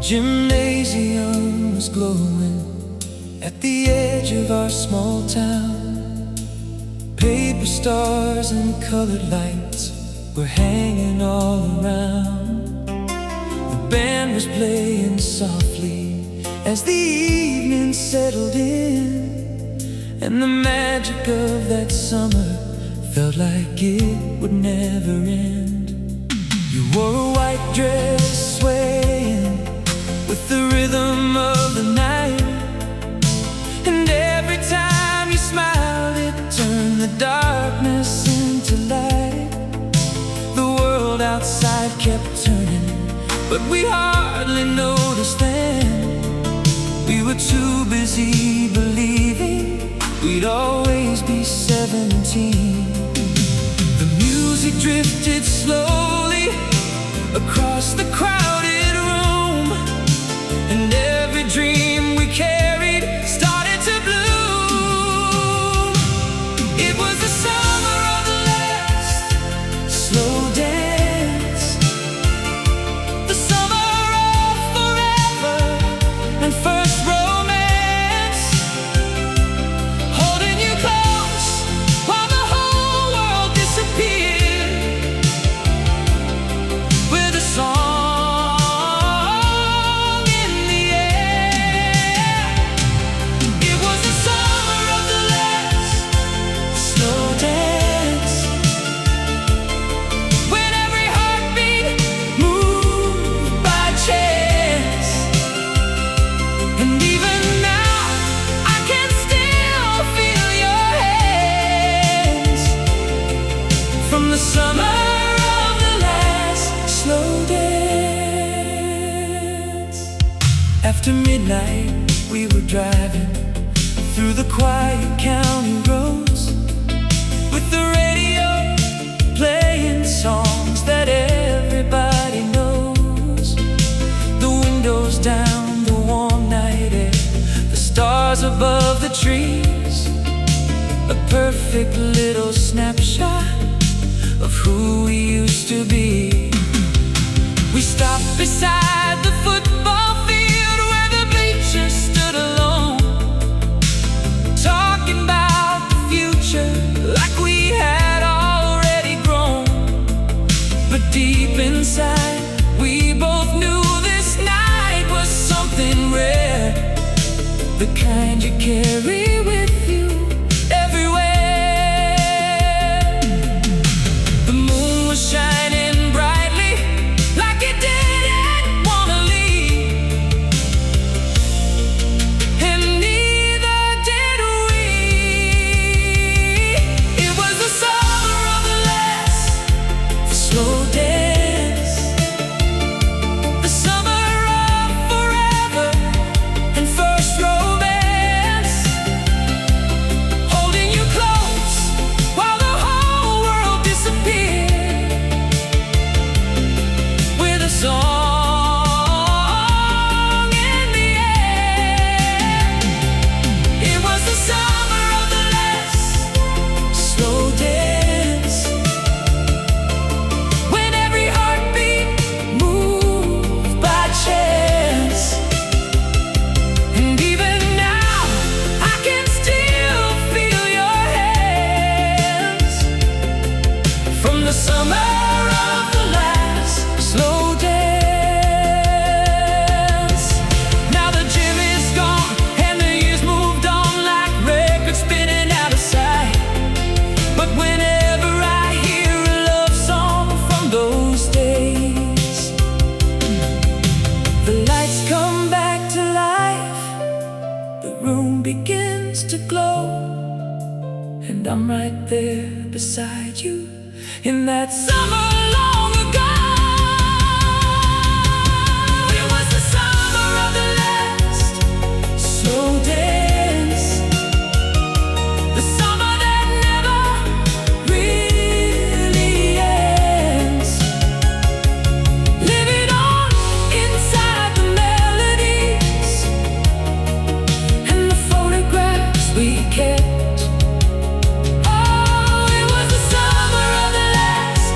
Gymnasium was glowing at the edge of our small town. Paper stars and colored lights were hanging all around. The band was playing softly as the evening settled in, and the magic of that summer felt like it would never end. You wore a white dress swaying with the rhythm of the night, and every time you smiled it turned the darkness into light. The world outside kept turning, but we hardly noticed then. We were too busy believing we'd always be 17. The music drifted slowly across the crowded room, and every dream we carried started to bloom. It was the summer of the last slow dance, the summer of forever and first romance, holding you close while the whole world disappeared, with a song in the air. It was the summer of the last slow dance, when every heartbeat moved by chance. And even now I can still feel your hands from the summer of the last slow dance. After midnight we were driving through the quiet county roads, with the radio playing songs that everybody knows. The windows down, the warm night air, the stars above the trees, a perfect little snapshot of who we used to be. We stopped beside the football field where the bleachers stood alone, talking about the future like we had already grown. But deep inside we both knew this night was something rare, the kind you carry with you everywhere. The moon was shining brightly like it didn't wanna leave, and neither did we. It was the summer of the last slow dance, the summer of forever and first romance, holding you close while the whole world disappeared, with a song in the air. It was the summer of the last slow dance, when every heartbeat moved by chance. And even now I can still feel your hands from the summer of the last slow dance. Now the gym is gone and the years moved on like records spinning out of sight, but whenever I hear a love song from those days, the lights come back to life, the room begins to glow, and I'm right there beside you in that summer long ago. It was the summer of the last slow dance, the summer that never really ends, living on inside the melodies and the photographs we kept. Oh, it was the summer of the last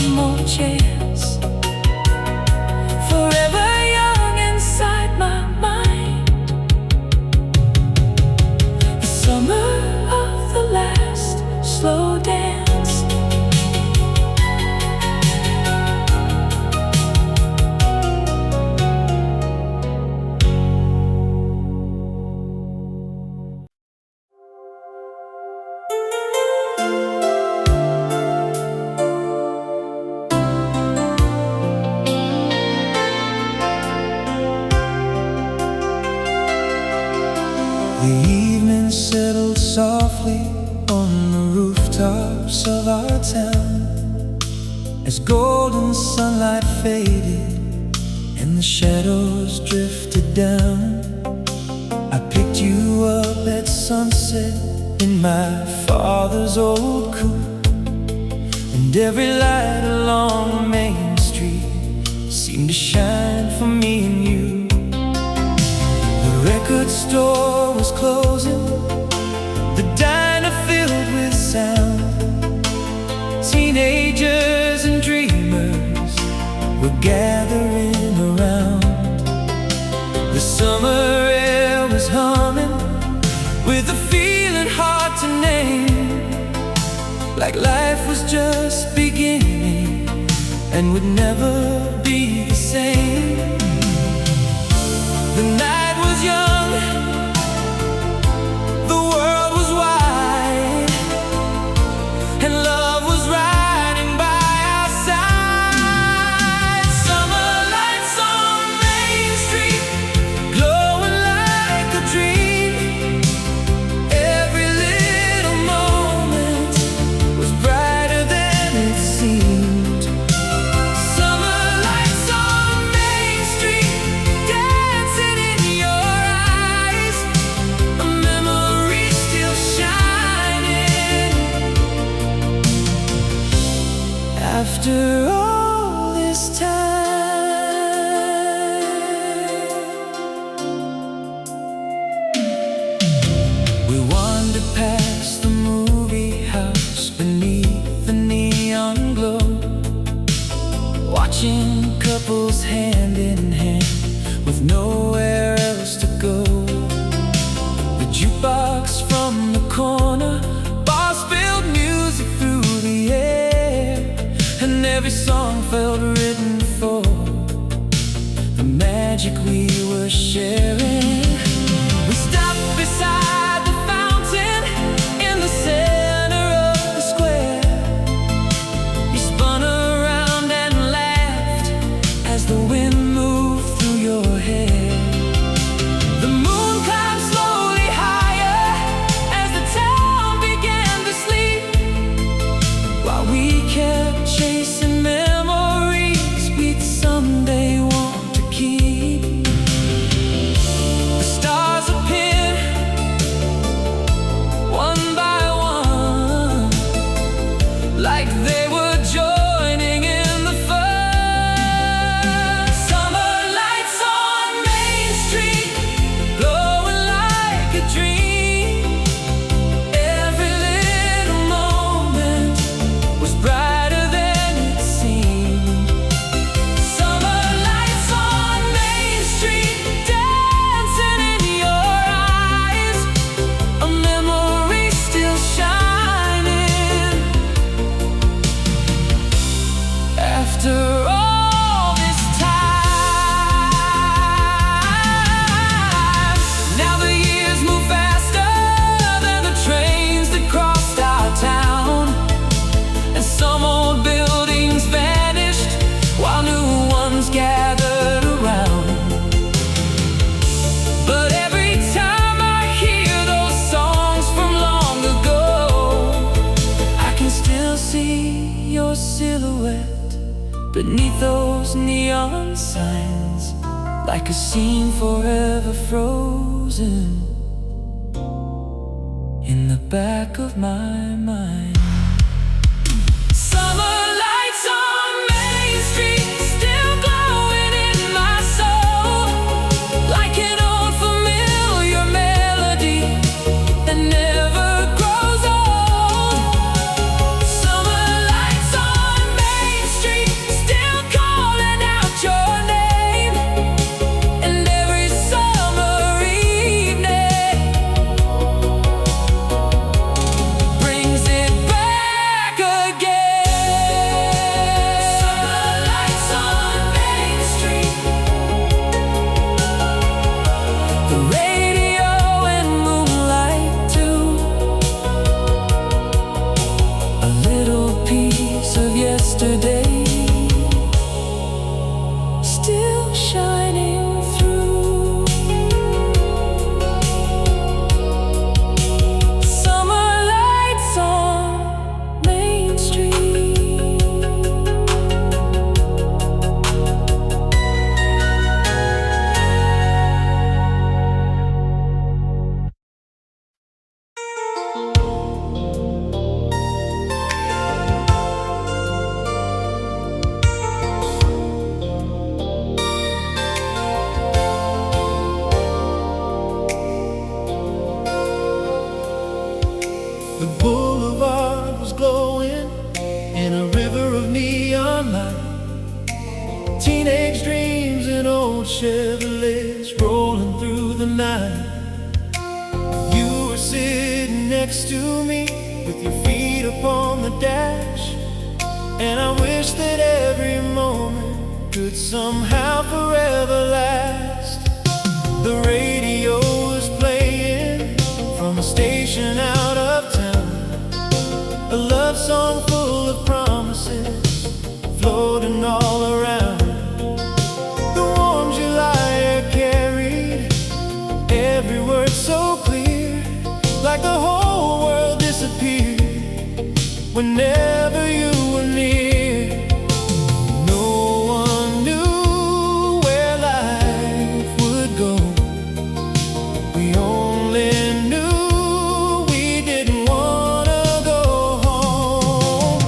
one more chance. Forever young inside my mind. The summer of the last slow dance. The evening settled softly on the rooftops of our town, as golden sunlight faded and the shadows drifted down. I picked you up at sunset in my father's old coupe, and every light along Main Street seemed to shine for me and you. The record store was closing, the diner filled with sound. Teenagers and dreamers were gathering around. The summer air was humming with a feeling hard to name, like life was just beginning and would never be the same. The night was young, the world was wide, and love was riding by our side. Summer lights on Main Street, glowing like a dream. Every little moment was brighter than it seemed. Summer lights on Main Street, dancing in your eyes, a memory still shining. After all this time, we wandered past the movie house beneath the neon glow, watching couples hand in hand with nowhere else to go. The jukebox from the corner bar spilled music through the air, and every song felt written for the magic we were sharing. We stopped beside the fountain in the center of the square. You spun around and laughed as the wind moved through your hair. The moon climbed slowly higher as the town began to sleep, while we kept chasing memories we'd someday want to keep. The stars appeared one by one, like they were joining in the fun. Summer lights on Main Street, glowing like a dream. Every little moment was brighter than it seemed. Summer lights on Main Street, dancing in your eyes, a memory still shining. After all this time, now the years move faster than the trains that crossed our town, and some old buildings vanished while new ones gathered around. But every time I hear those songs from long ago, I can still see your silhouette beneath those neon signs, like a scene forever frozen in the back of my mind. Summer lights on Main Street, still glowing in my soul, like an old familiar melody that never grows old. Summer lights on Main Street, Teenage dreams in old Chevrolets rolling through the night. You were sitting next to me with your feet upon the dash, and I wish that every moment could somehow forever last. The radio was playing from a station out of town, a love song full of promises floating all around. The warm July air carried every word so clear, like the whole world disappeared whenever you were near. No one knew where life would go. We only knew we didn't want to go home.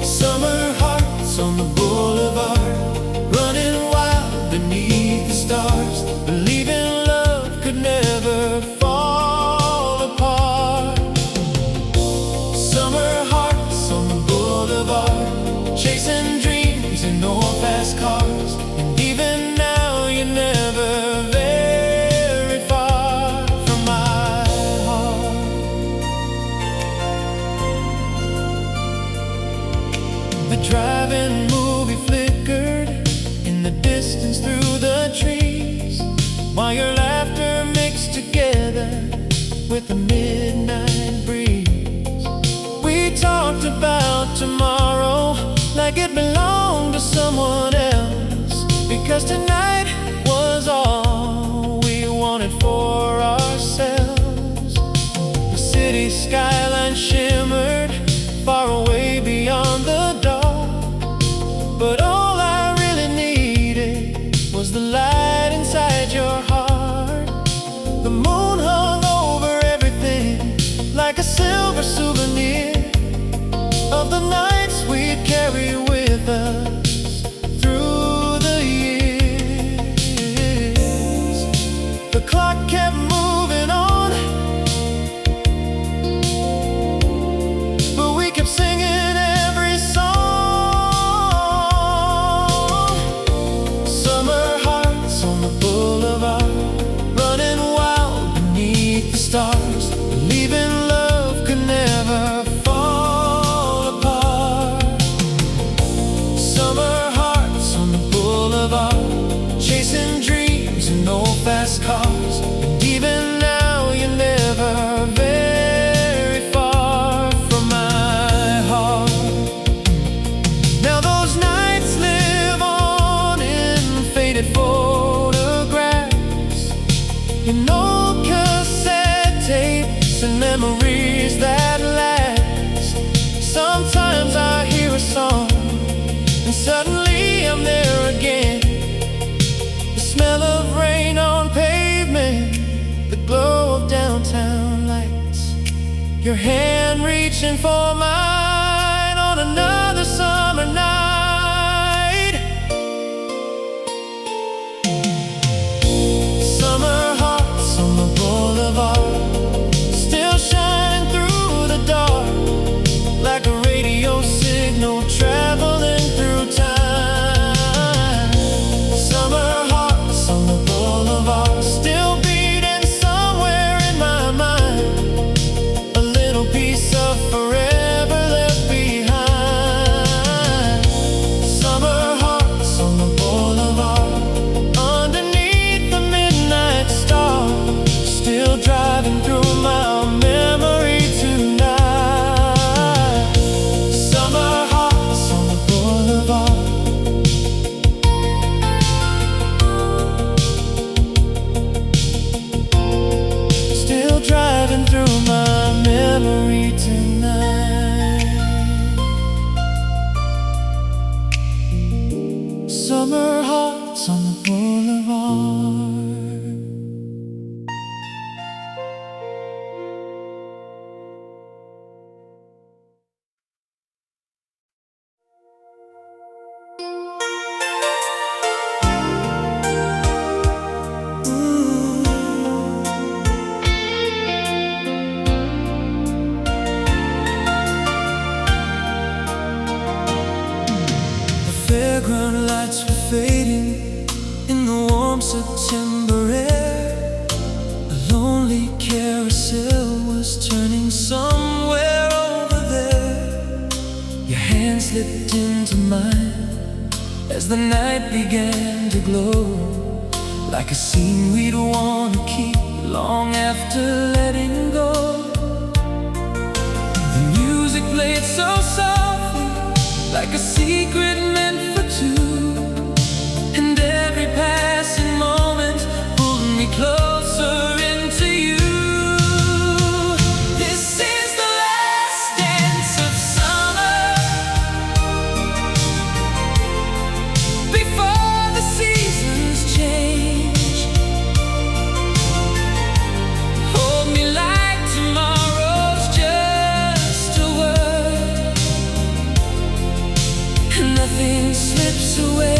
Summer hearts on the boulevard, running wild beneath the stars, believing love could never fall apart. Summer hearts on the boulevard, chasing dreams in old fast cars, and even now you're never very far from my heart. The drive-in movie flickered in the distance through the trees, while your laughter mixed together with the midnight breeze. We talked about tomorrow like it belonged to someone else, because tonight was all we wanted for ourselves. The city skyline shimmered far away beyond the dark, but all I really needed was the light inside your heart. The moon hung over everything like a silver souvenir of the nights we'd carry with us through the years. The clock kept moving on, but we kept singing every song. Summer hearts on the boulevard, running wild beneath the stars, believing love could never fall apart. Summer hearts on the boulevard, chasing dreams in old fast cars, and even now you're never very far from my heart. Now those nights live on in faded photographs, in old cassette tapes and memories that last. Sometimes I hear a song and suddenly I'm there again. The smell of rain on pavement, the glow of downtown lights, your hand reaching for mine on another summer night. Summer hearts on the boulevard, still shining through the dark, like a radio signal traveling through time. Summer hearts on the boulevard, still beating somewhere in my mind, a little piece of forever left behind. Summer hearts on the boulevard, underneath the midnight star, still driving through my memory tonight. Summer hearts on the boulevard, still driving through my memory tonight. Summer hearts on the boulevard. Fairground lights were fading in the warm September air. A lonely carousel was turning somewhere over there. Your hand slipped into mine as the night began to glow, like a scene we'd want to keep long after letting go. The music played so softly, like a secret meant for two, and every passing moment pulled me closer into you. This is the last dance of summer, before the seasons change. Hold me like tomorrow's just a word, and nothing slips away.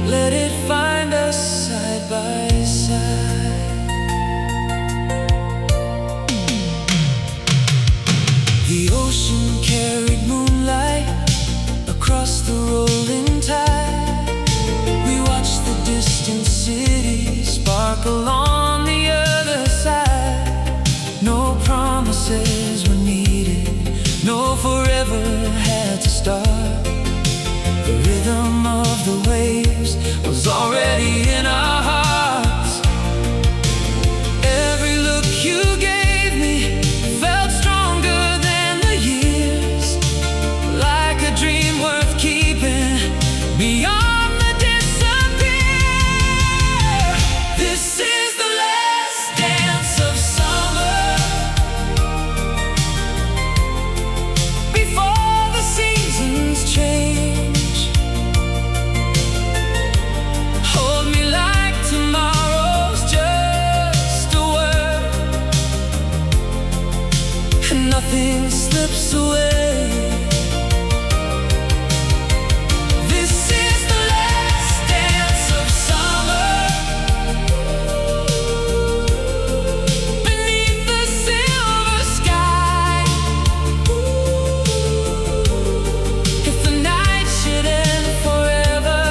Let it find us side by side. The ocean carried moonlight across the rolling tide. We watched the distant city sparkle on the other side. No promises were needed, no forever had to start. The rhythm of the waves was already in our hearts. Every look you gave me felt stronger than the years, like a dream worth keeping beyond the disappear. This is the last dance of summer, before the seasons change. Nothing slips away. This is the last dance of summer, beneath the silver sky. If the night should end forever,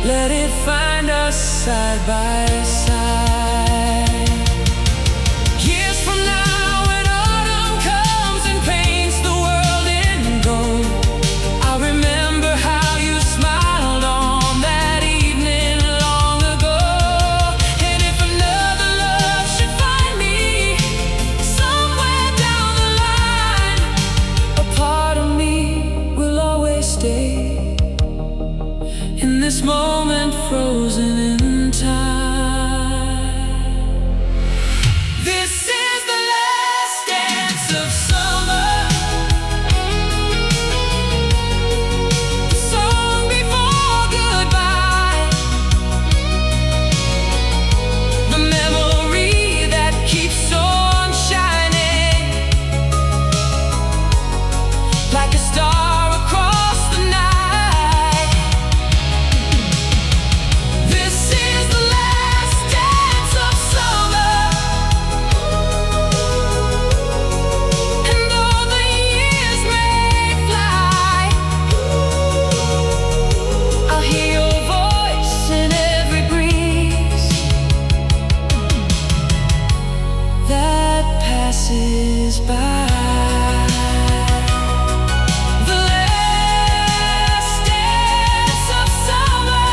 let it find us side by side. In this moment frozen in time. This is the last dance of summer, the song before goodbye, the memory that keeps on shining, like a star across the night. Passes by. The last dance of summer,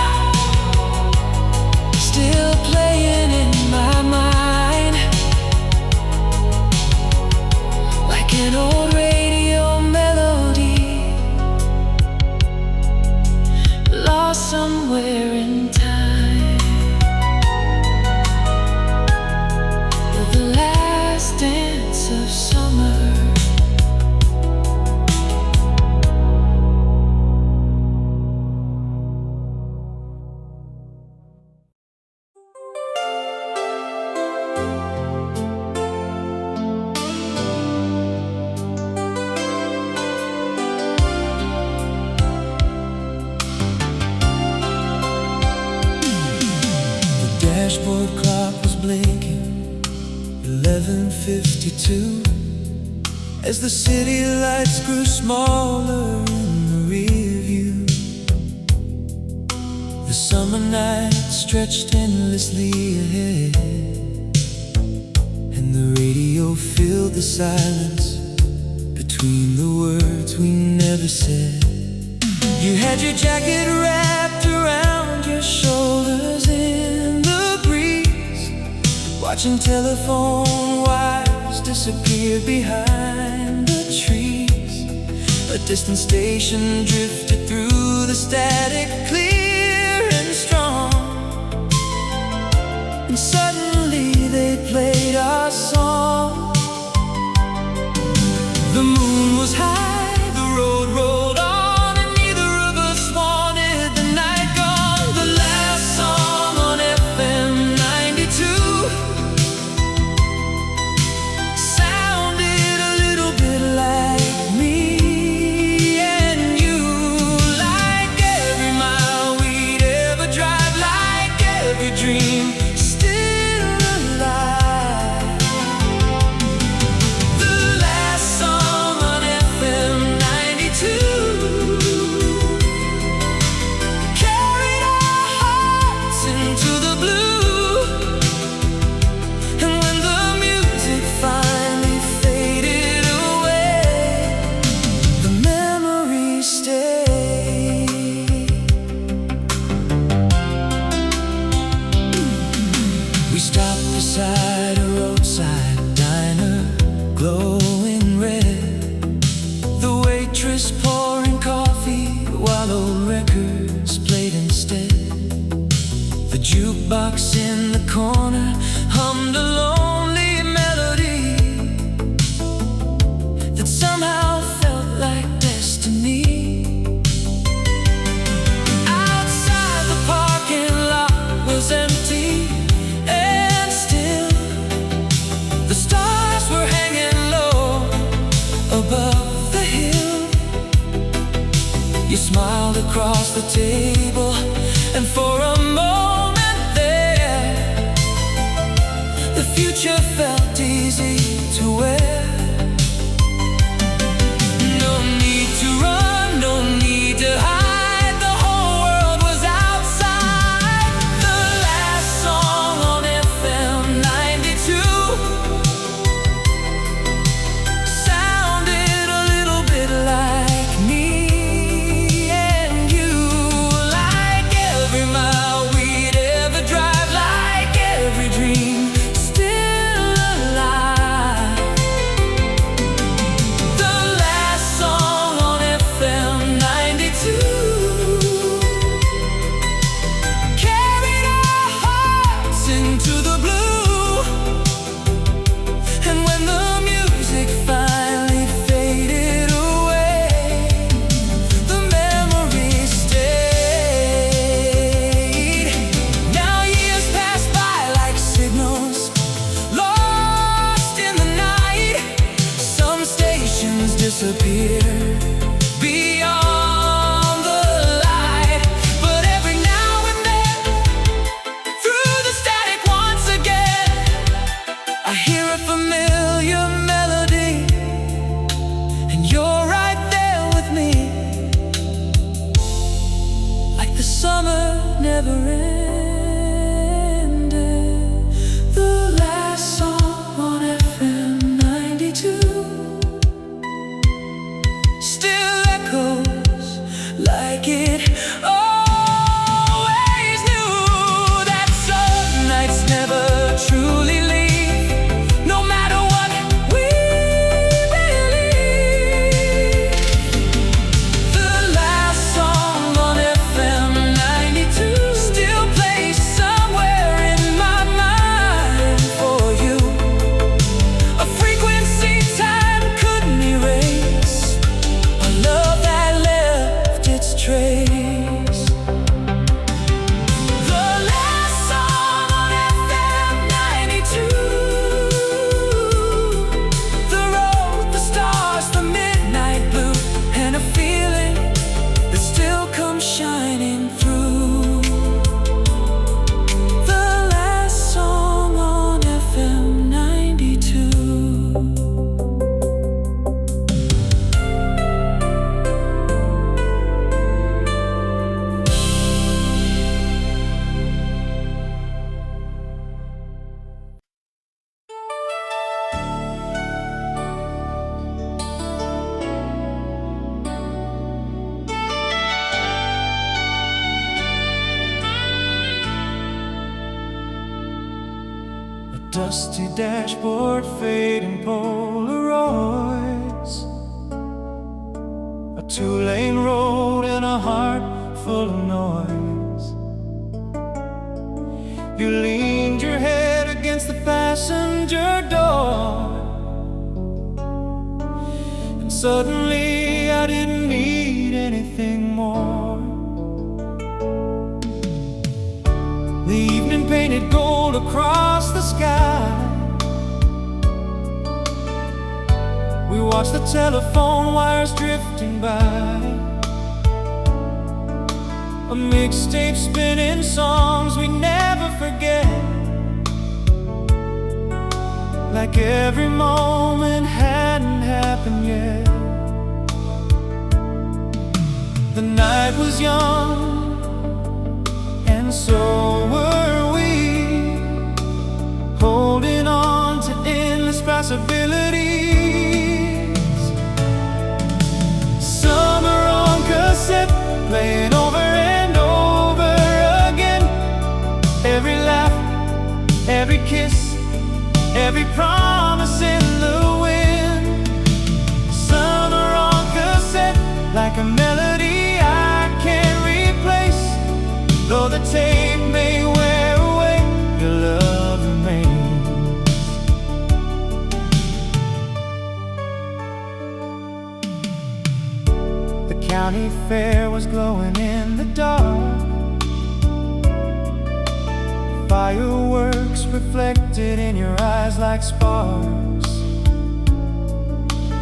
still playing in my mind, like an old radio melody, lost somewhere in time. The last dance of summer. 52 as the city lights grew smaller in the rear view. The summer night stretched endlessly ahead, and the radio filled the silence between the words we never said. You had your jacket wrapped around your shoulders in the breeze, watching telephone wires disappear behind the trees. A distant station drifted through the static, clear and strong, and suddenly they played our song. The moon was high, the road rolled on, and neither of us wanted the night gone. The last song on FM 92 sounded a little bit like me and you, like every mile we'd ever drive, like every dream still alive. The last song on FM 92 carried our hearts into the blue, and when the music finally faded away, the memory stayed. We stopped beside a roadside diner, glowing red. The waitress pouring coffee while old records played instead. The jukebox in the corner hummed a lonely melody that somehow felt like destiny. Outside, the parking lot was empty and still. The stars were hanging low above the hill. You smiled across the table, and for a moment there, the future felt easy to wear. No need to run, no need to hide, the whole world was outside. The last song on FM 92 sounded a little bit like me and you, like every mile we'd ever drive, like every dream still alive. The last song on FM 92 carried our hearts into the blue, and when the music finally faded away, the memory stayed. Now years pass by like signals lost in the night. Some stations disappear beyond the light, but every now and then, through the static once again, dusty dashboard, fading Polaroids, a two-lane road and a heart full of noise. You leaned your head against the passenger door, and suddenly I didn't need anything more. The evening painted gold across the sky. We watched the telephone wires drifting by, a mixtape spinning songs we never forget, like every moment hadn't happened yet. The night was young, and so were we, holding on to endless possibilities. Summer on cassette, playing over and over again. Every laugh, every kiss, every promise in the wind. Summer on cassette, like a melody I can't replace. Though the tape may wear away, your love remains. The county fair was glowing in the dark, fireworks reflected in your eyes like sparks.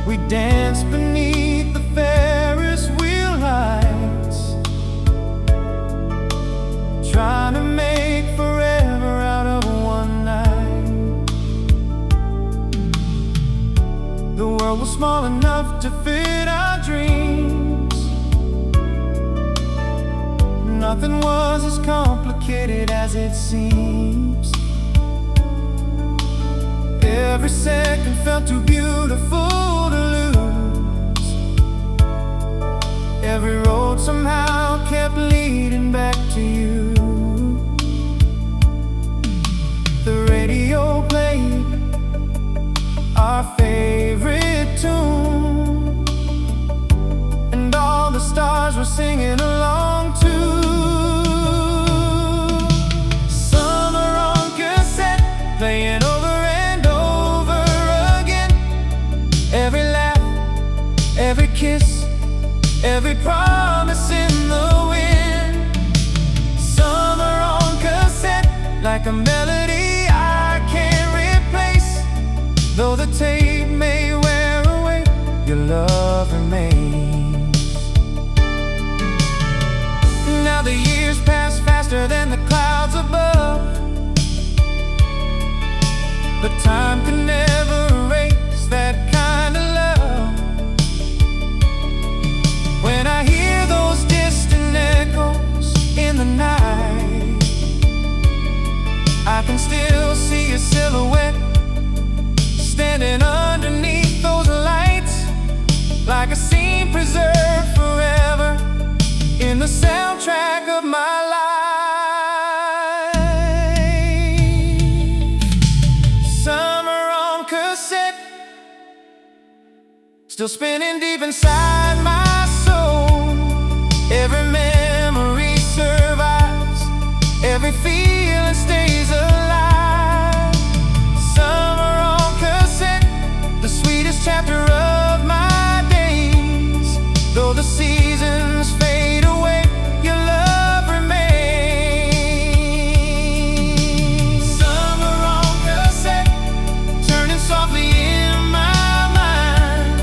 We danced beneath the Ferris wheel lights, trying to make forever out of one night. The world was small enough to fit our dreams. Nothing was as complicated as it seems. Every second felt too beautiful to lose. Every road somehow kept leading back to you. The radio played our favorite tune, and all the stars were singing along too. Summer on cassette, playing over and over again. Every laugh, every kiss, every promise in the wind. Summer on cassette, like a melody I can't replace. Though the tape may wear away, your love remains. Now the years pass faster than the clouds above, but time can never erase that kind of love. When I hear those distant echoes in the night, I can still see your silhouette standing underneath those lights, like a scene preserved forever in the soundtrack of my life. Summer on cassette, still spinning deep inside my soul. Every memory survives, every feeling stays alive. Summer on cassette, the sweetest chapter of my days. Though the seasons fade away, your love remains. Summer on cassette, turning softly in my mind,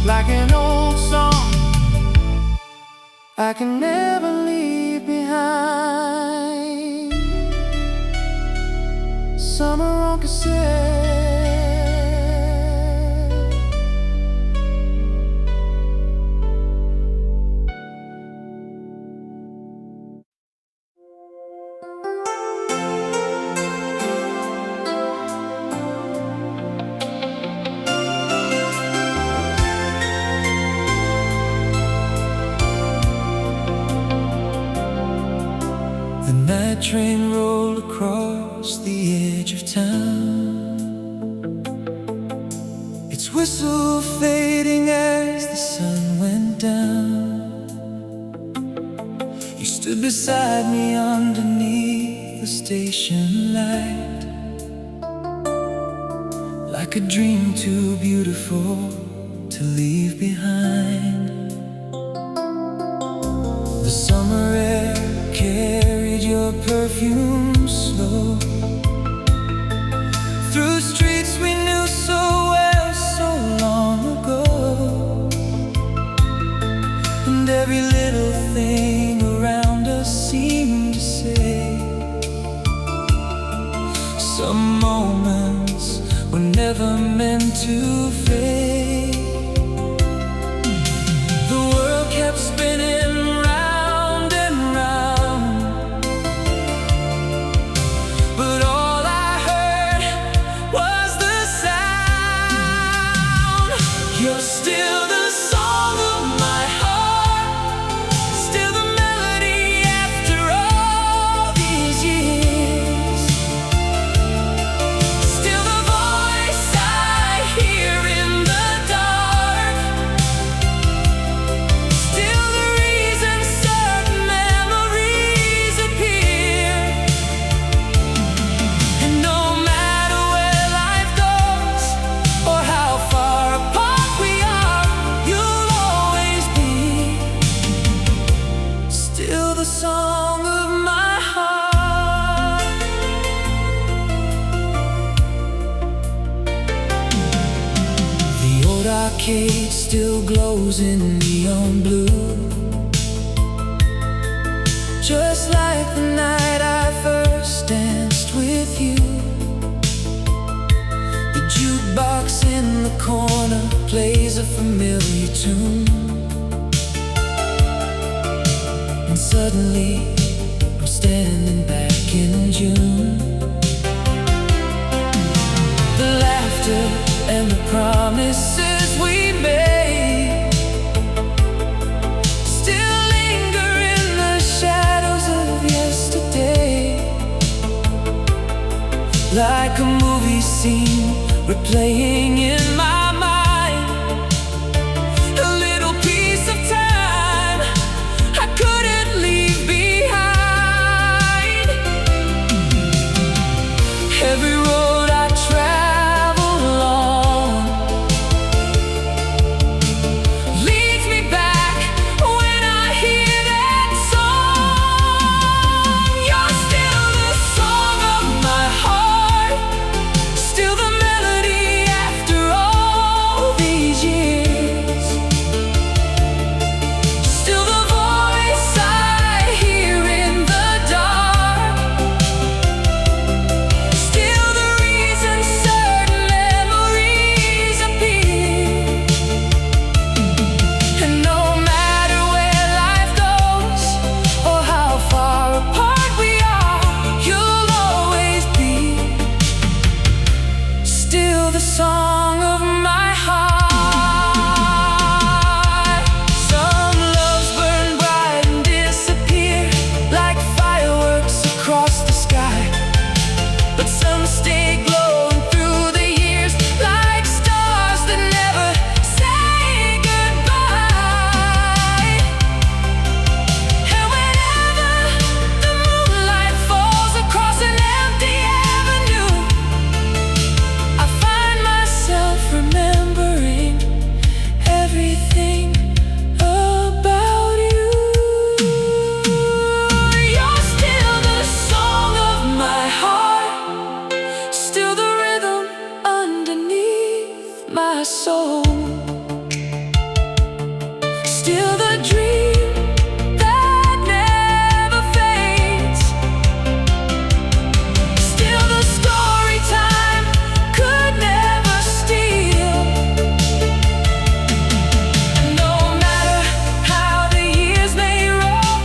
like an old song I can never leave behind. Summer on cassette. The night train rolled across the edge of town. beside me underneath the station light, like a dream too beautiful to leave behind. The summer air carried your perfume slow through streets we knew so well so long ago, and every little thing around us seemed to say, some moments were never meant to fade. The world kept spinning round and round, but all I heard was the sound. You're still the song of my heart, still the melody after all these years, still the voice I hear in the dark, still the reason certain memories appear. And no matter where life goes or how far apart we are, you'll always be still the song of my heart. The old arcade still glows in neon blue, just like the night I first danced with you. The jukebox in the corner plays a familiar tune, and suddenly I'm standing back in June. The laughter and the promises we made still linger in the shadows of yesterday, like a movie scene replaying in my mind, a little piece of time I couldn't leave behind. Every road I travel along leads me back when I hear that song. You're still the song of my heart, still the melody after all these years, still the voice I hear in the dark, still the reason certain memories appear. And no matter where life goes or how far apart we are, you'll always be still the song of my heart. Some loves burn bright and disappear like fireworks across the sky, but some stay glowing through the years like stars that never say goodbye. And whenever the moonlight falls across an empty avenue, I find myself remembering everything about you. You're still the song of my heart, still the rhythm underneath my soul, still the dream that never fades, still the story time could never steal. And no matter how the years may roll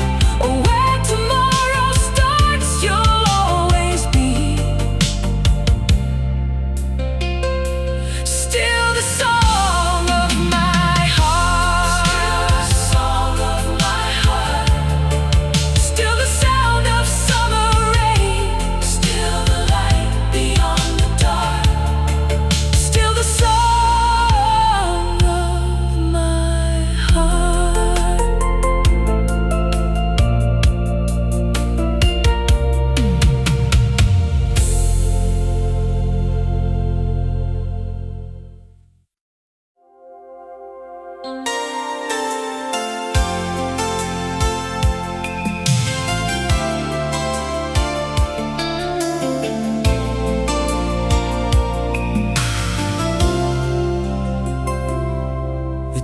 or where tomorrow starts, you'll always be still the song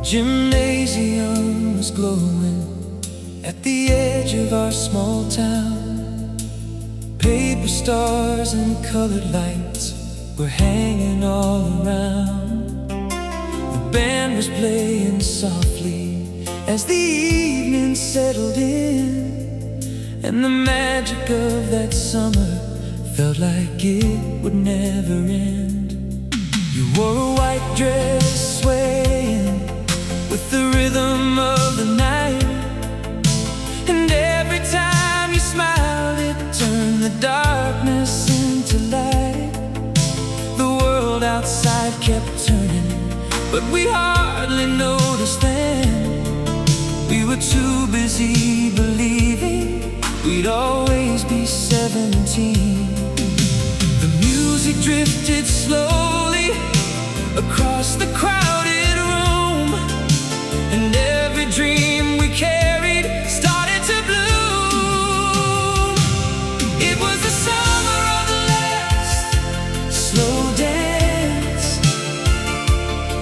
gymnasium was glowing at the edge of our small town. Paper stars and colored lights were hanging all around. The band was playing softly as the evening settled in, and the magic of that summer felt like it would never end. You wore a white dress swaying with the rhythm of the night, and every time you smiled it turned the darkness into light. The world outside kept turning, but we hardly noticed then. We were too busy believing we'd always be 17. The music drifted slowly across the crowded room, and every dream we carried started to bloom. It was the summer of the last slow dance,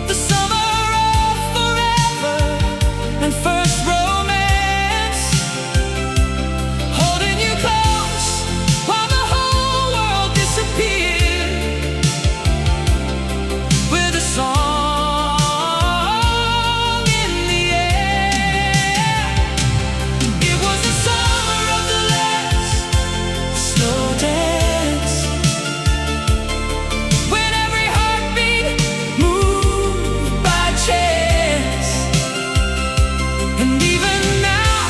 the summer of forever and first romance, holding you close while the whole world disappeared, with a song in the air. It was the summer of the last slow dance, when every heartbeat moved by chance. And even now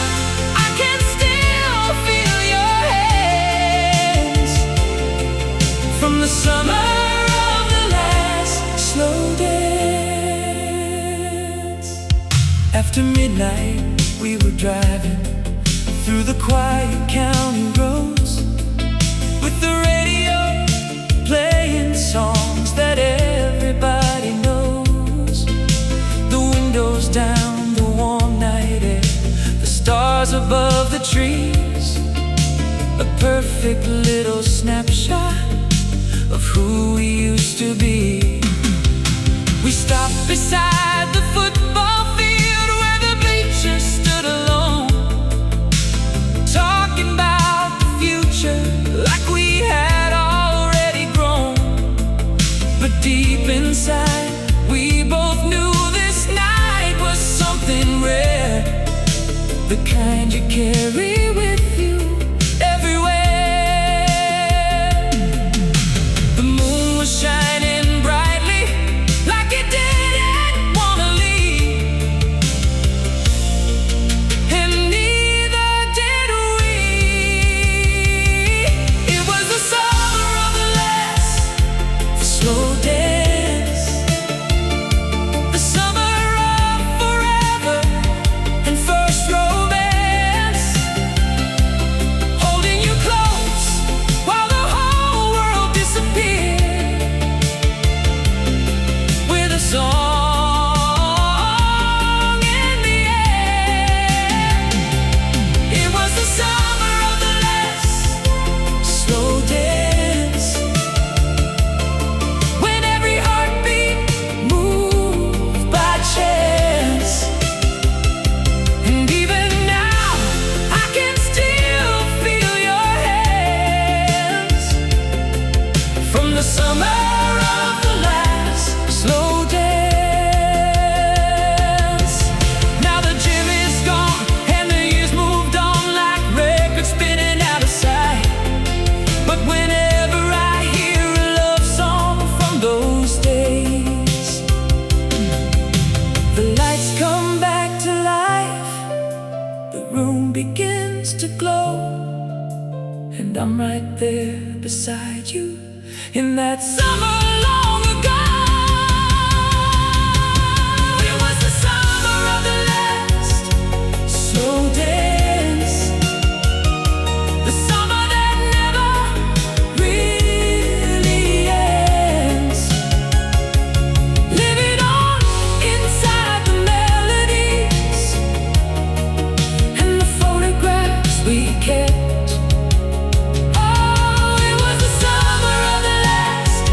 I can still feel your hands from the summer of the last slow dance. After midnight we were driving through the quiet county roads, with the radio playing songs that everybody knows. The windows down, the warm night air, the stars above the trees, a perfect little snapshot of who we used to be. We stopped beside the football field where the bleachers stood alone, talking about the future like we had already grown. But deep inside we both knew this night was something rare, the kind you carry with you everywhere. The moon was shining brightly like it didn't wanna leave, and neither did we. It was the summer of the last slow dance, the summer of forever and first romance, holding you close while the whole world disappeared, with a song in the air. It was the summer of the last slow dance, when every heartbeat moved by chance. And even now I can still feel your hands from the summer of the last slow dance. Now the gym is gone and the years moved on like records spinning out of sight. But whenever I hear a love song from those days, the lights come back to life, the room begins to glow, and I'm right there beside you in that summer long ago. It was the summer of the last slow dance, the summer that never really ends, living on inside the melodies and the photographs we kept. Oh, it was the summer of the last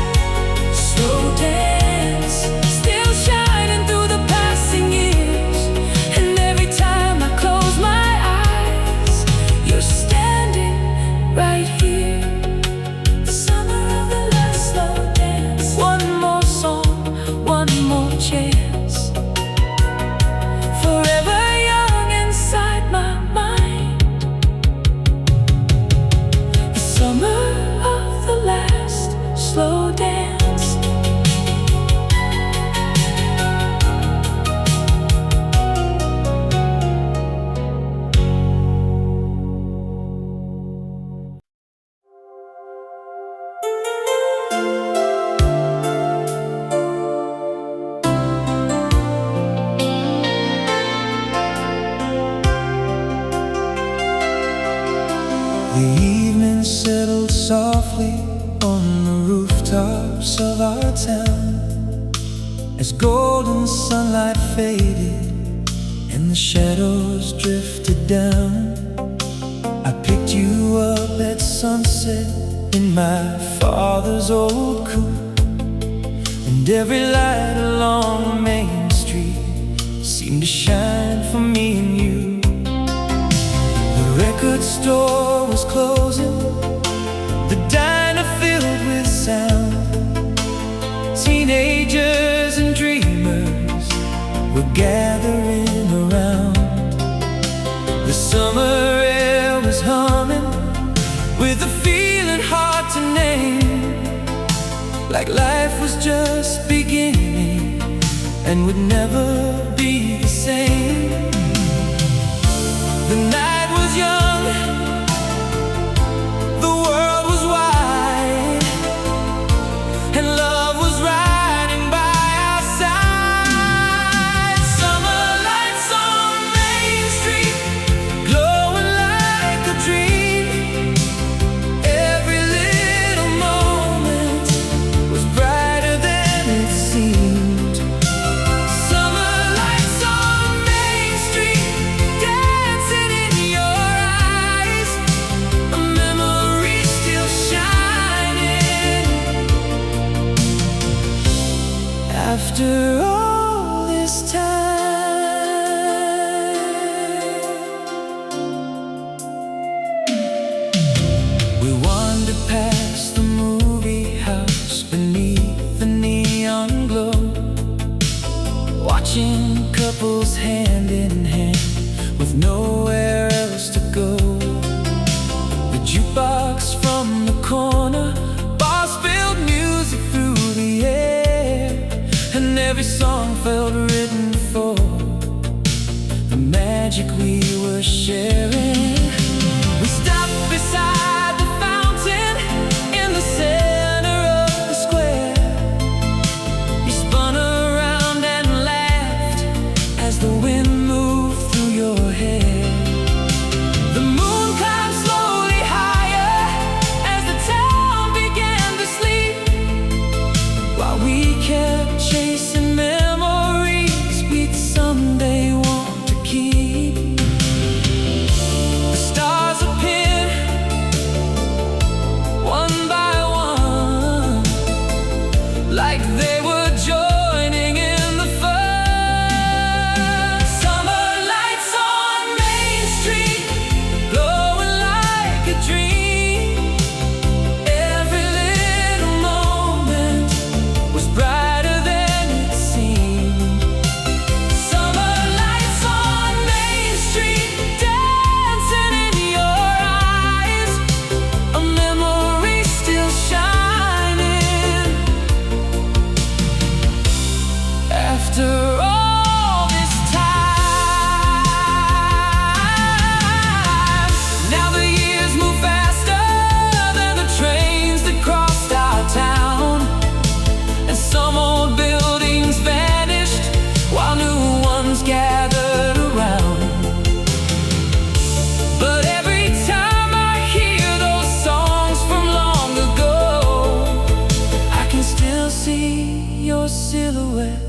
of our town as golden sunlight faded and the shadows drifted down. I picked you up at sunset in my father's old coupe, and every light along Main Street seemed to shine for me and you. The record store was closing, the diner filled with sound. Teenagers and dreamers were gathering around. The summer air was humming with a feeling hard to name, like life was just beginning and would never be the same. The night was young, the world was wide, and love was riding by our side. Summer lights on Main Street, glowing like a dream. Every little moment was brighter than it seemed. Summer lights on Main Street, dancing in your eyes, a memory still shining. After all this time, we wandered past the movie house beneath the neon glow, watching couples hand in hand with nowhere else to go. The jukebox from the corner bar spilled music through the air, and every song felt written for the magic we were sharing. We stopped beside the fountain in the center of the square. You spun around and laughed as the wind moved through your hair. The moon climbed slowly higher as the town began to sleep, while we kept chasing memories we'd someday want to keep. The stars appeared one by one, like they were joining in the fun. Summer lights on Main Street, glowing like a dream. Every little moment was brighter than it seemed. Summer lights on Main Street, dancing in your eyes, a memory still shining. After all this time, now the years move faster than the trains that crossed our town, and some old buildings vanished while new ones gathered around. But every time I hear those songs from long ago, I can still see your silhouette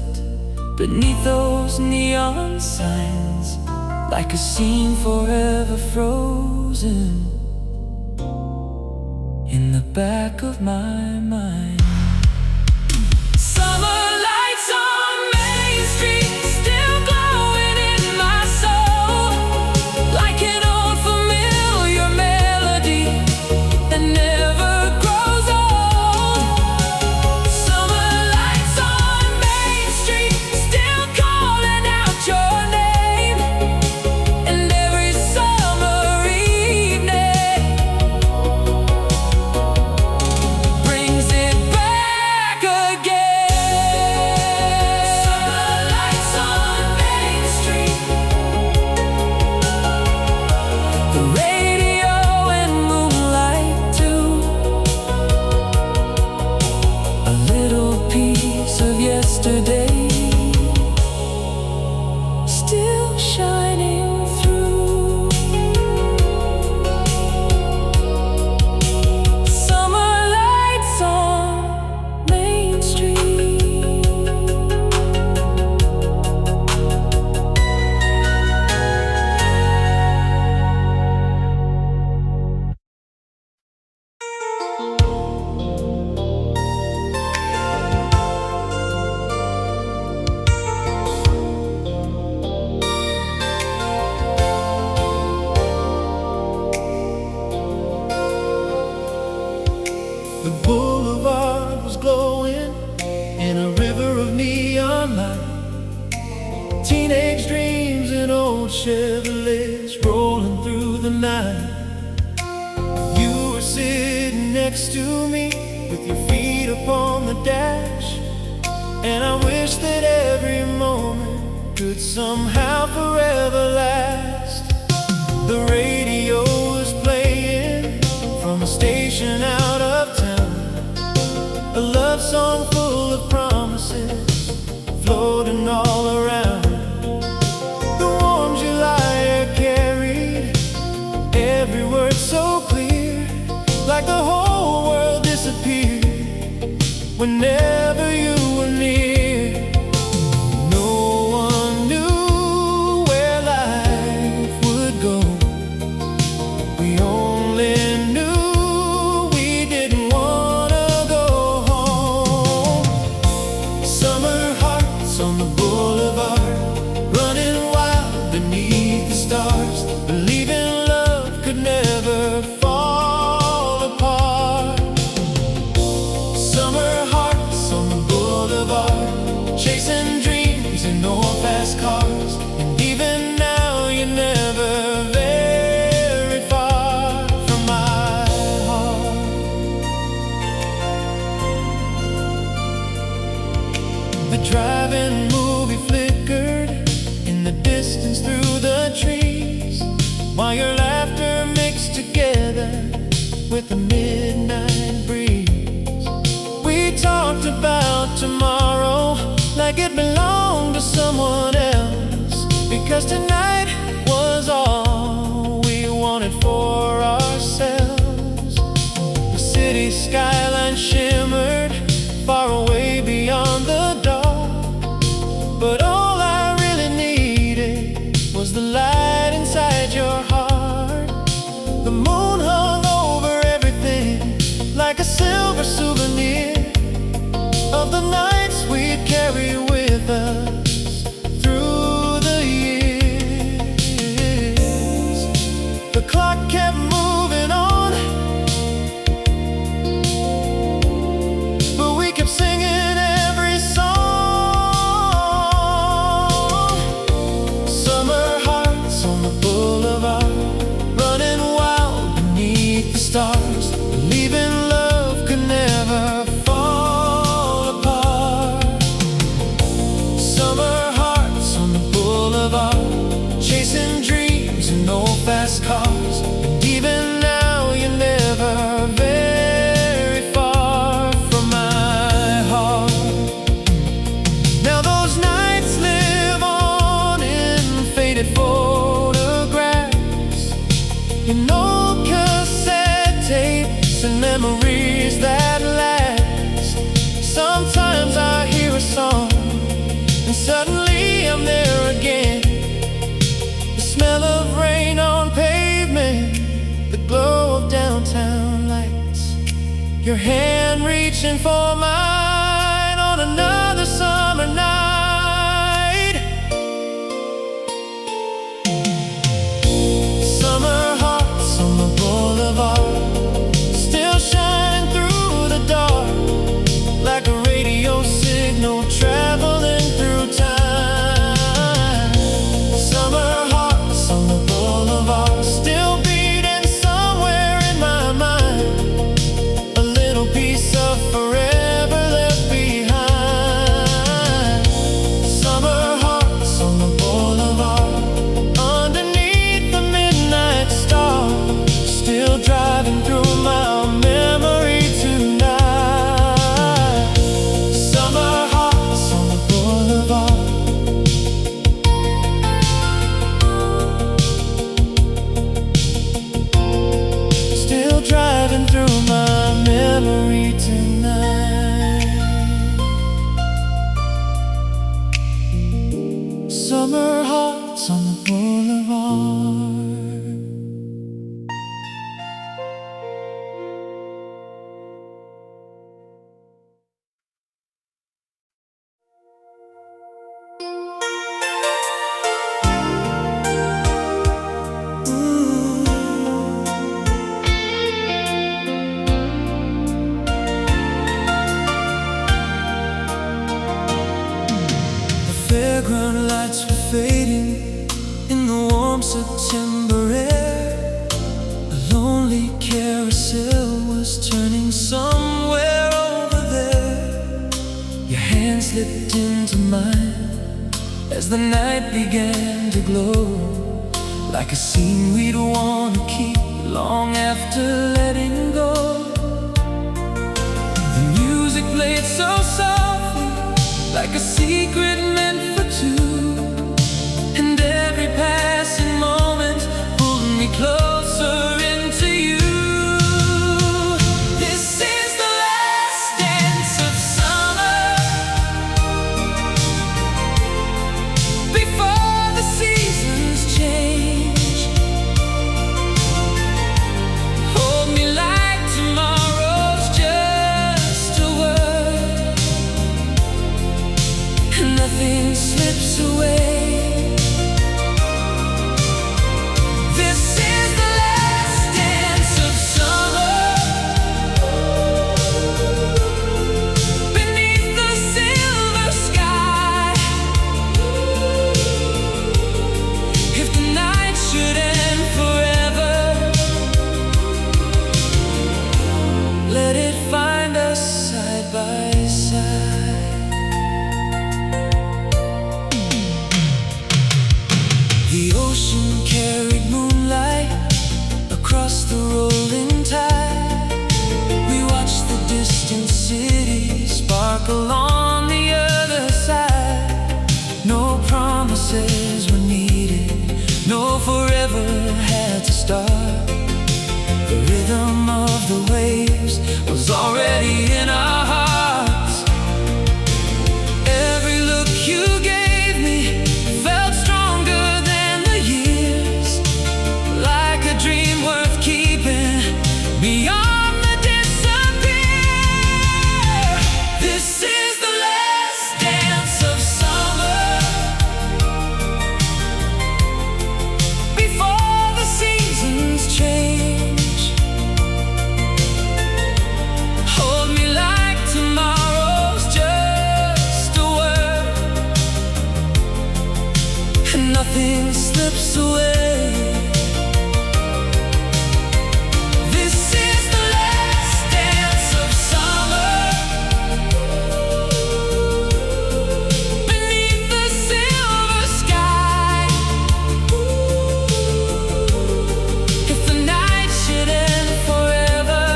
beneath those neon signs, like a scene forever frozen in the back of my mind. Summer lights on Main Street, still glowing in my soul, like an old familiar melody that never grows old. Summer lights on Main Street, still calling out your name, and every summer evening brings it back again. Summer lights on Main Street, the radio and moonlight too, a little piece of yesterday still shining through. Summer lights on Main Teenage dreams in old Chevrolets rolling through the night. You were sitting next to me with your feet upon the dash, and I wish that every moment could somehow forever last. The radio was playing from a station out of town, a love song full of promises floating all around. The warm July air carried every word so clear, like the whole world disappeared whenever you were near. No one knew where life would go. We only knew we didn't wanna go home. Summer hearts on the boulevard, running wild beneath the stars, believing love could never fall apart. Summer hearts on the boulevard, chasing dreams in no fast cars, and even now you're never very far from my heart. The drive-in movie flickered in the distance through the trees, while your laughter mixed together with the midnight breeze. We talked about tomorrow like it belonged to someone else, because tonight was all we wanted for ourselves. The city skyline shimmered far away beyond the dark, but all I really needed was the light inside your heart. The moon hung over everything like a silver souvenir of the nights we'd carry with us through the years. The clock kept moving on, but we kept singing every song. Summer hearts on the boulevard, running wild beneath the stars, believing love could never fall apart. Summer hearts on the boulevard, chasing dreams in no fast cars, and even now you're never very far from my heart. Now those nights live on in faded photographs, in old cassette tapes and memories that last. Sometimes I hear a song and suddenly I'm there again. The smell of rain on pavement, the glow of downtown lights, your hand reaching for mine on another summer night. Summer hearts on the boulevard, still shining through the dark, like a radio signal traveling through time. Summer hearts on the boulevard, still beating somewhere in my mind, a little piece of forever left behind. Summer hearts on the boulevard, underneath the midnight star, still driving through my memory tonight. Summer hearts on the boulevard, still driving through my memory tonight. Summer hearts on the boulevard. Fairground lights September air. A lonely carousel was turning somewhere over there. Your hand slipped into mine as the night began to glow, like a scene we'd want to keep long after letting go. The music played so softly, like a secret meant for two, and every passing moment pulled me closer into you. This is the last dance of summer, before the seasons change. Hold me like tomorrow's just a word, and nothing slips away. Let it find us side by side. The ocean carried moonlight across the rolling tide. We watched the distant city sparkle on the other side. No promises were needed, no forever had to start. The rhythm of the waves was already in our hearts. Every look you gave me felt stronger than the years, like a dream worth keeping beyond the disappear. This is the last dance of summer, before the seasons change. Nothing slips away. This is the last dance of summer, beneath the silver sky. If the night should end forever,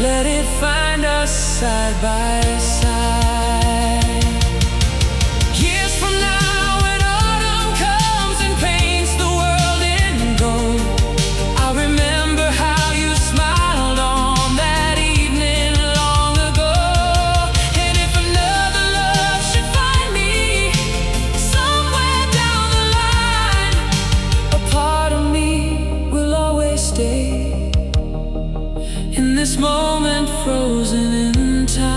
let it find us side by side. In this moment frozen in time.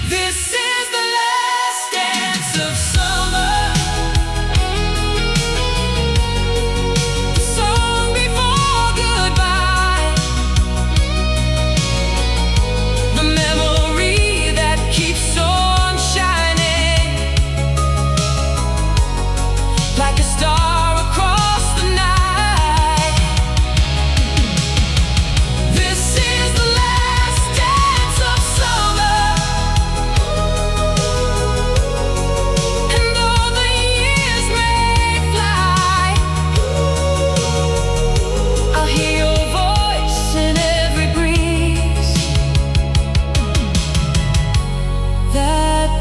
This is the last dance of summer, the song before goodbye, the memory that keeps on shining, like a star across the night.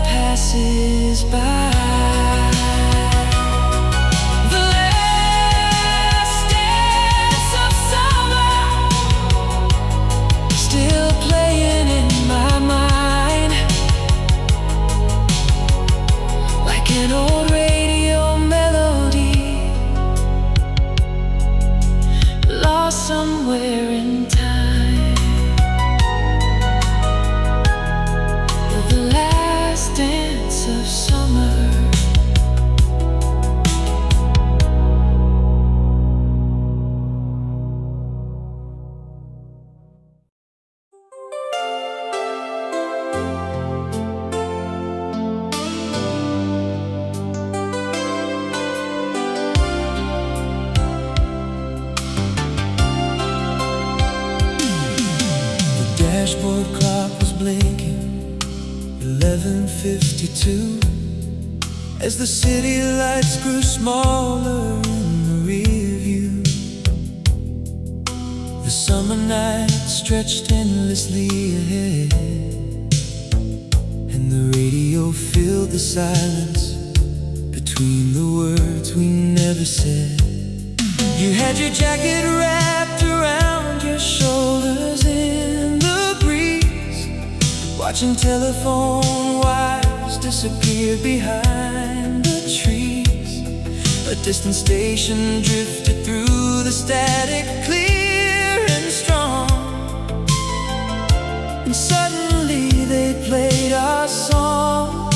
Passes by. The last dance of summer, still playing in my mind, like an old radio melody, lost somewhere in time. The last dance of summer. dashboard clock was blinking 11:52 as the city lights grew smaller in the rear view. The summer night stretched endlessly ahead, and the radio filled the silence between the words we never said. You had your jacket wrapped around your shoulders in the breeze, watching telephone wires disappear behind the trees. A distant station drifted through the static, clear and strong, and suddenly they played our song.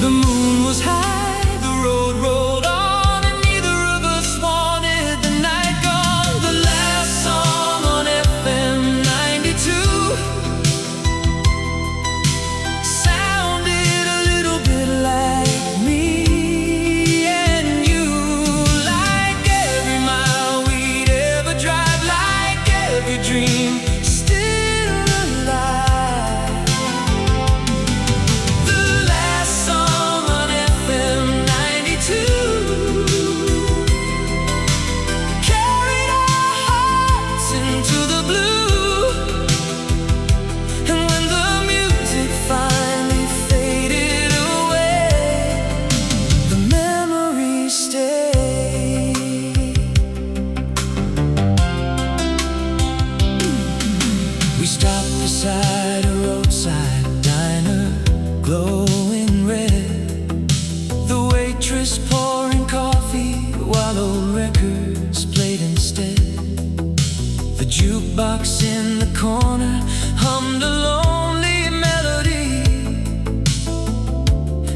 The moon was high, the road rolled on, and neither of us wanted the night gone. The last song on FM 92 sounded a little bit like me and you, like every mile we'd ever drive, like every dream still alive. The last song on FM 92 carried our hearts into the blue, and when the music finally faded away, the memories stayed. We stopped beside a roadside diner, glowing red, the waitress pouring coffee while old records played instead. The jukebox in the corner hummed a lonely melody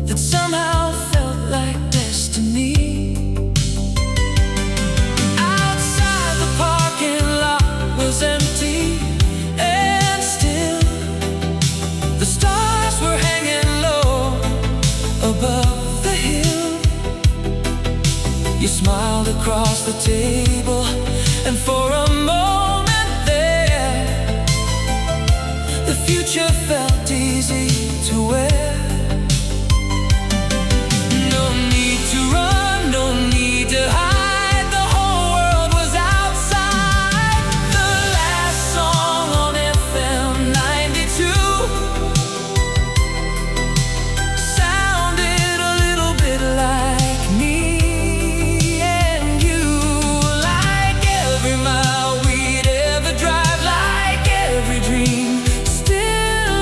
that somehow felt like destiny. Outside, the parking lot was empty and still. The stars were hanging low above the hill. You smiled across the table, and for a moment there, the future felt easy to wear. No need to run, no need to hide, the whole world was outside. The last song on FM 92 sounded a little bit like me and you, like every mile we'd ever drive, like every dream still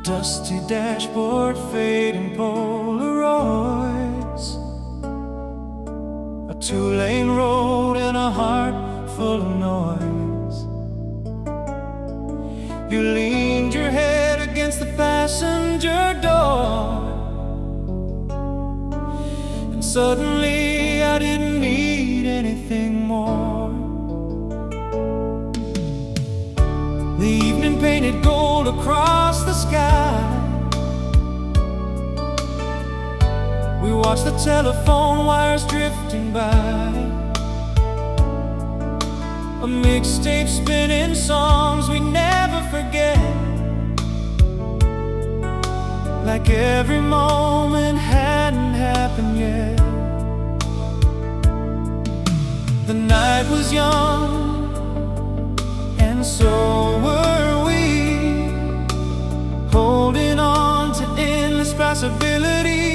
dusty dashboard, fading Polaroids, a two-lane road and a heart full of noise. You leaned your head against the passenger door, and suddenly I didn't need anything more. The evening painted gold across the sky. We watched the telephone wires drifting by, a mixtape spinning songs we never forget, like every moment hadn't happened yet. The night was young, and so were we, holding on to endless possibilities.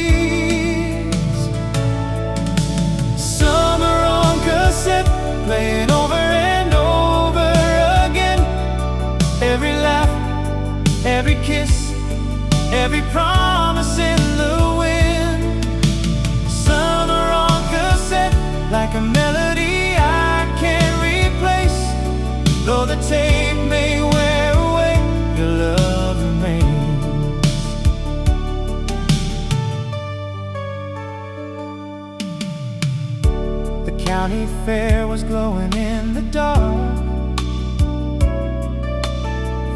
Summer on cassette, playing over and over again. Every laugh, every kiss, every promise in the wind. Summer on cassette, like a melody I can't replace. Though the tape may wear away, your love remains. The county fair was glowing in the dark,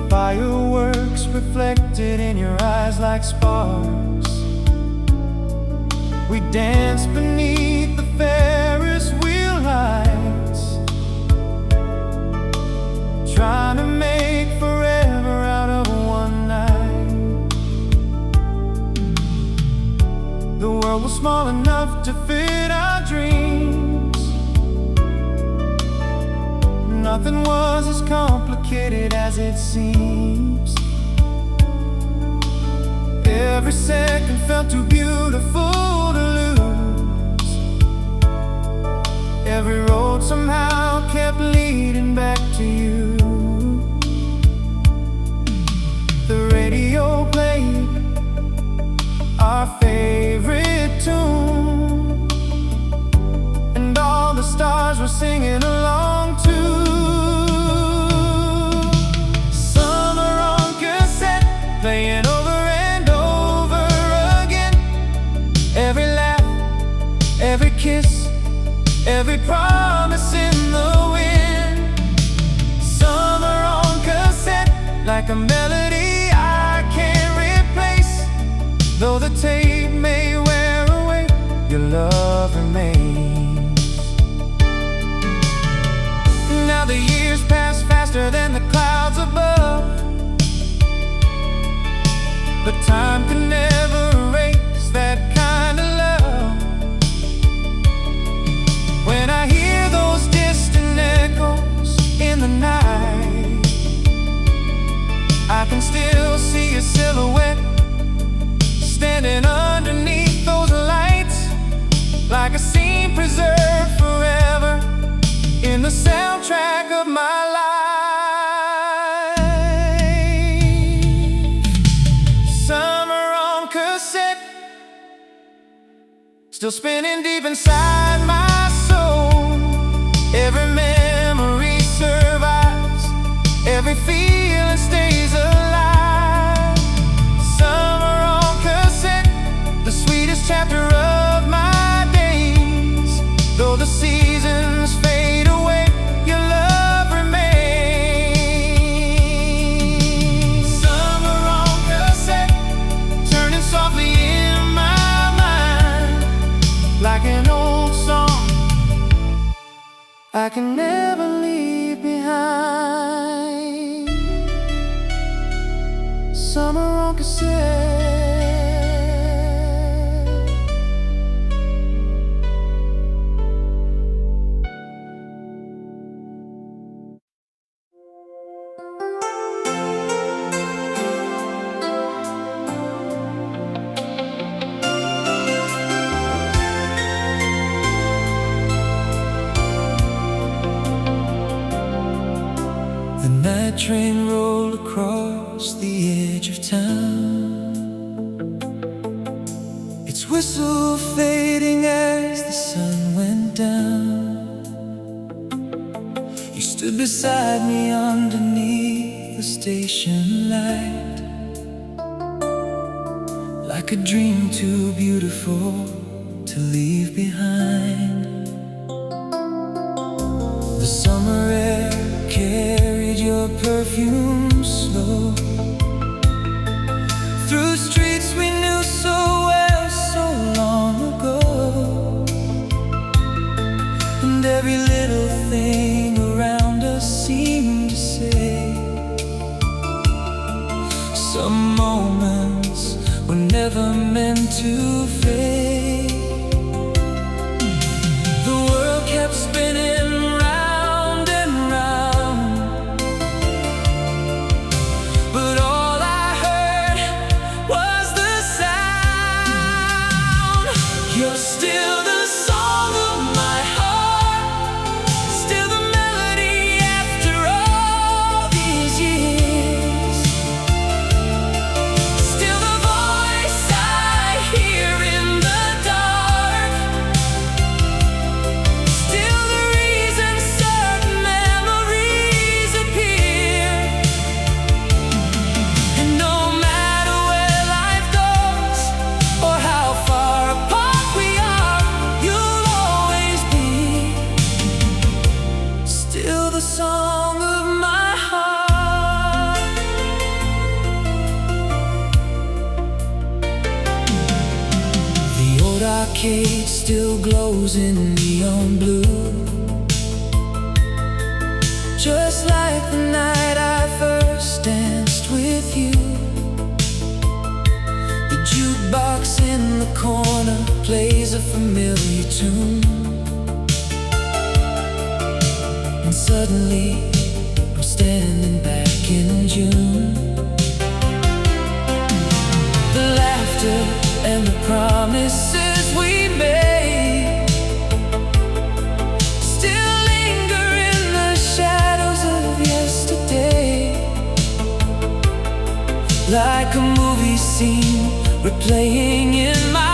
fireworks reflected in your eyes like sparks. We danced beneath the Ferris wheel lights, trying to make forever out of one night. The world was small enough to fit our dreams. Nothing was as complicated as it seems. Every second felt too beautiful to lose. Every road somehow kept leading back to you. The radio played our favorite tune, and all the stars were singing along too. Summer on cassette, playing over and over again. Every laugh, every kiss, every promise in the wind. Summer on cassette, like a melody I can't replace. Though the tape may wear away, your love remains. Now the years pass faster than the clouds above, but time can never erase that kind of love. When I hear those distant echoes in the night, I can still see your silhouette standing underneath those lights, like a scene preserved forever in the soundtrack of my life. Summer on cassette, still spinning deep inside my soul. Every memory survives, every feeling stays alive. Summer on cassette, the sweetest chapter of my days. Though the seasons fade away, your love remains. Summer on cassette, turning softly in my mind, like an old song I can never leave behind. Summer on cassette. The night train rolled across the edge of town, its whistle fading as the sun went down. You stood beside me underneath the station light, like a dream too beautiful to leave behind. The summer air carried your perfume slow through streets we knew so well so long ago, and every little thing around us seemed to say, some moments were never meant to fade. The world kept spinning round and round, but all I heard was the sound. You're still the song of my heart, still the melody after all these years, still the voice I hear in the dark, still the reason certain memories appear. And no matter where life goes or how far apart we are, you'll always be still the song of my heart. The old arcade still glows in neon blue, just like the night I first danced with you. The jukebox in the corner plays a familiar tune, and suddenly I'm standing back in June. The laughter and the promises we made still linger in the shadows of yesterday, like a movie scene replaying in my